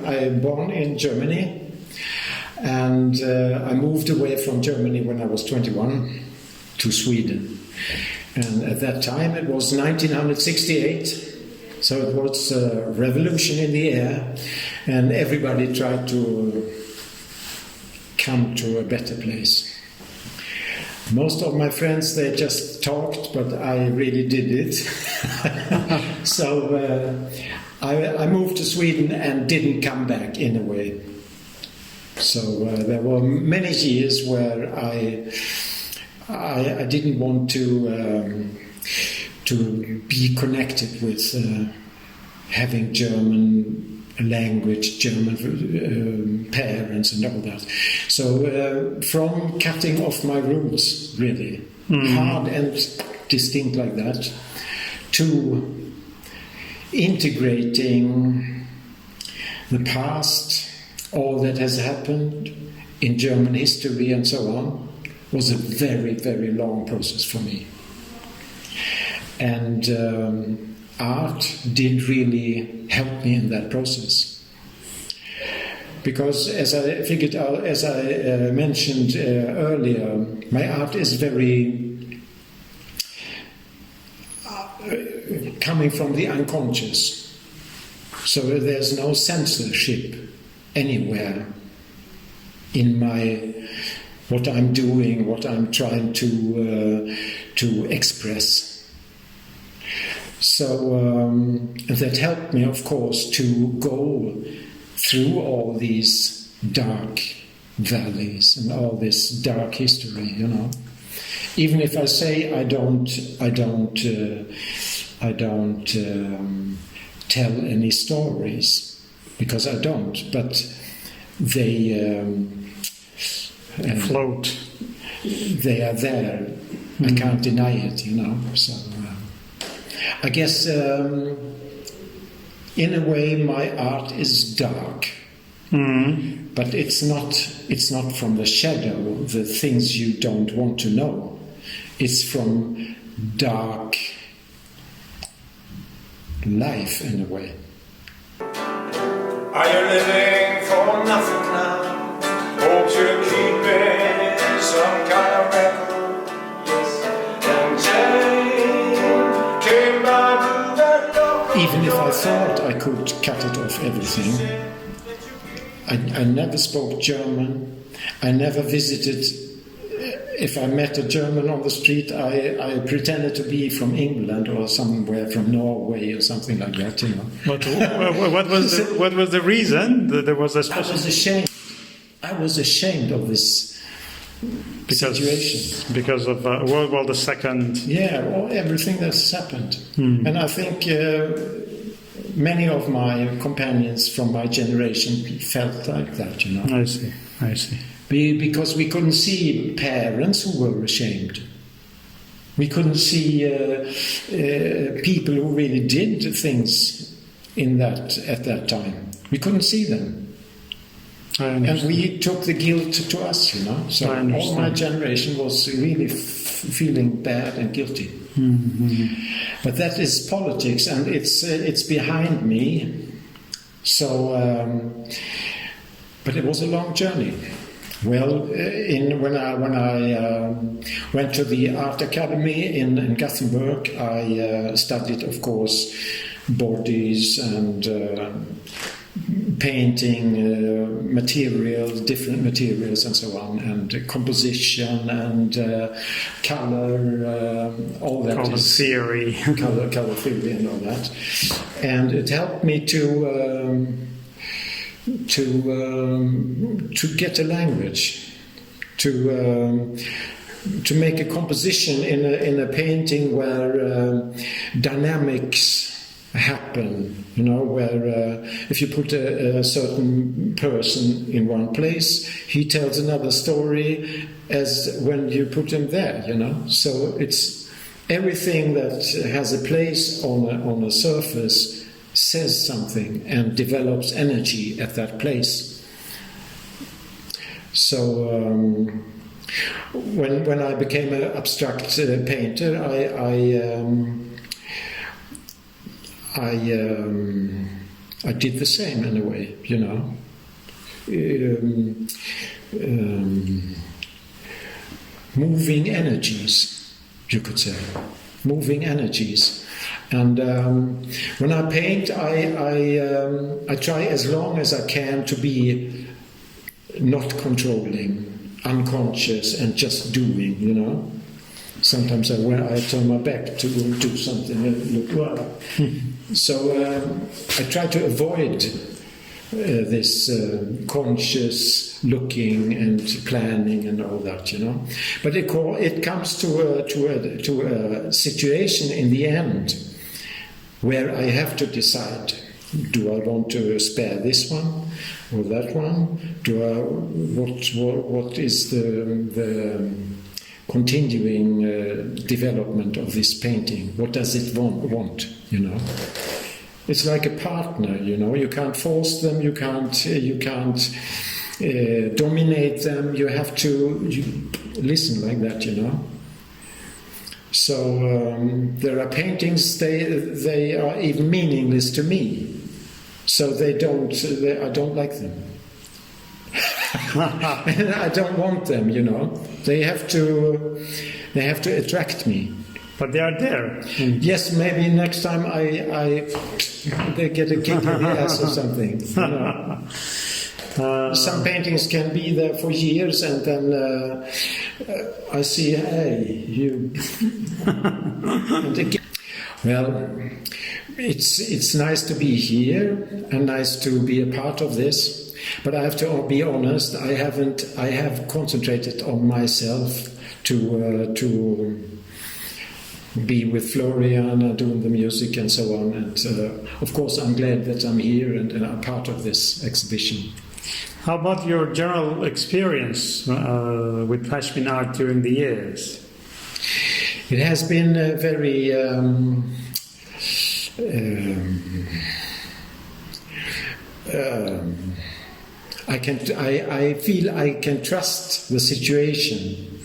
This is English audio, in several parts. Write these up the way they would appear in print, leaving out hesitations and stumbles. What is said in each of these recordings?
I'm born in Germany, and I moved away from Germany when I was 21 to Sweden. And at that time it was 1968. So it was a revolution in the air, and everybody tried to come to a better place. Most of my friends, they just talked, but I really did it. So I moved to Sweden and didn't come back in a way. So there were many years where I didn't want to be connected with having German language, German parents and all that. So from cutting off my roots, really, hard and distinct like that, to integrating the past, all that has happened in German history and so on, was a very, very long process for me. And art did really help me in that process. Because as I figured out, as I mentioned earlier, my art is very coming from the unconscious. So there's no censorship anywhere in my what I'm doing, what I'm trying to express. So that helped me, of course, to go through all these dark valleys and all this dark history, you know. Even if I say I don't tell any stories, because I don't, but they float. They are there. I can't deny it, you know. So I guess in a way my art is dark, but it's not from the shadow, the things you don't want to know. It's from dark life in a way. Are you living for nothing now? Hope you're keeping some kind of record. Yes. And came by the even if I thought I could cut it off everything, I never spoke German. I never visited. If I met a German on the street, I pretended to be from England or somewhere from Norway or something like that, you know. But what was the reason that there was a special? I was ashamed of this situation because of World War II. Yeah, well, everything that's happened, and I think many of my companions from my generation felt like that, you know. I see. Because we couldn't see parents who were ashamed. We couldn't see people who really did things at that time. We couldn't see them. And we took the guilt to us, you know. So all my generation was really feeling bad and guilty. Mm-hmm. But that is politics, and it's behind me. So, but it was a long journey. Well, when I went to the art academy in Gothenburg, I studied, of course, bodies and painting materials, different materials, and so on, and composition and color, all that. Color theory, color theory, and all that, and it helped me to get a language, to make a composition in a painting where dynamics happen, you know, where if you put a certain person in one place, he tells another story as when you put him there, you know. So it's everything that has a place on a surface says something and develops energy at that place. So when I became an abstract painter, I did the same in a way, you know. Moving energies, you could say. Moving energies. And when I paint, I try as long as I can to be not controlling, unconscious, and just doing, you know. Sometimes I turn my back to do something and look well. So I try to avoid this conscious looking and planning and all that, you know. But it comes to a situation in the end where I have to decide: do I want to spare this one or that one? What is the continuing development of this painting? What does it want, you know? It's like a partner, you know. You can't force them. You can't dominate them. You have to listen like that, you know. So there are paintings. They are even meaningless to me. So I don't like them. And I don't want them, you know. They have to attract me. But they are there. Yes, maybe next time they get a kick in the ass or something. You know? Some paintings can be there for years, and then I see, hey, you. And again, well, it's nice to be here and nice to be a part of this. But I have to be honest. I have concentrated on myself to be with Florian and doing the music and so on. And of course, I'm glad that I'm here and I'm part of this exhibition. How about your general experience with Pashmin art during the years? It has been very I feel I can trust the situation,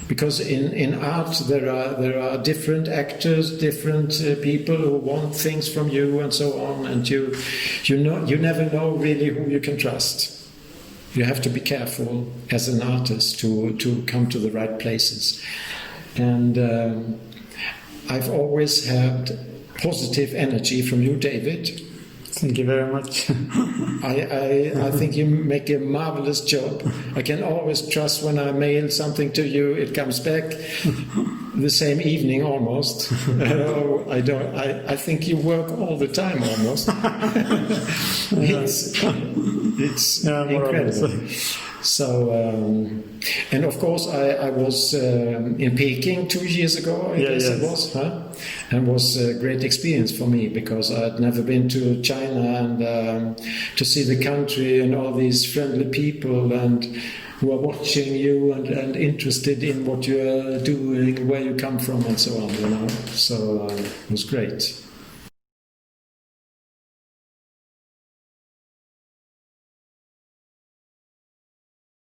because in art there are different actors, different people who want things from you and so on, and you never know really who you can trust. You have to be careful as an artist to come to the right places. And I've always had positive energy from you, David. Thank you very much. I think you make a marvelous job. I can always trust when I mail something to you, it comes back the same evening almost. I think you work all the time almost. It's incredible. So, and of course, I was in Peking 2 years ago, I guess it was, and was a great experience for me, because I'd never been to China, and to see the country and all these friendly people and who are watching you and interested in what you are doing, where you come from, and so on, you know. So it was great.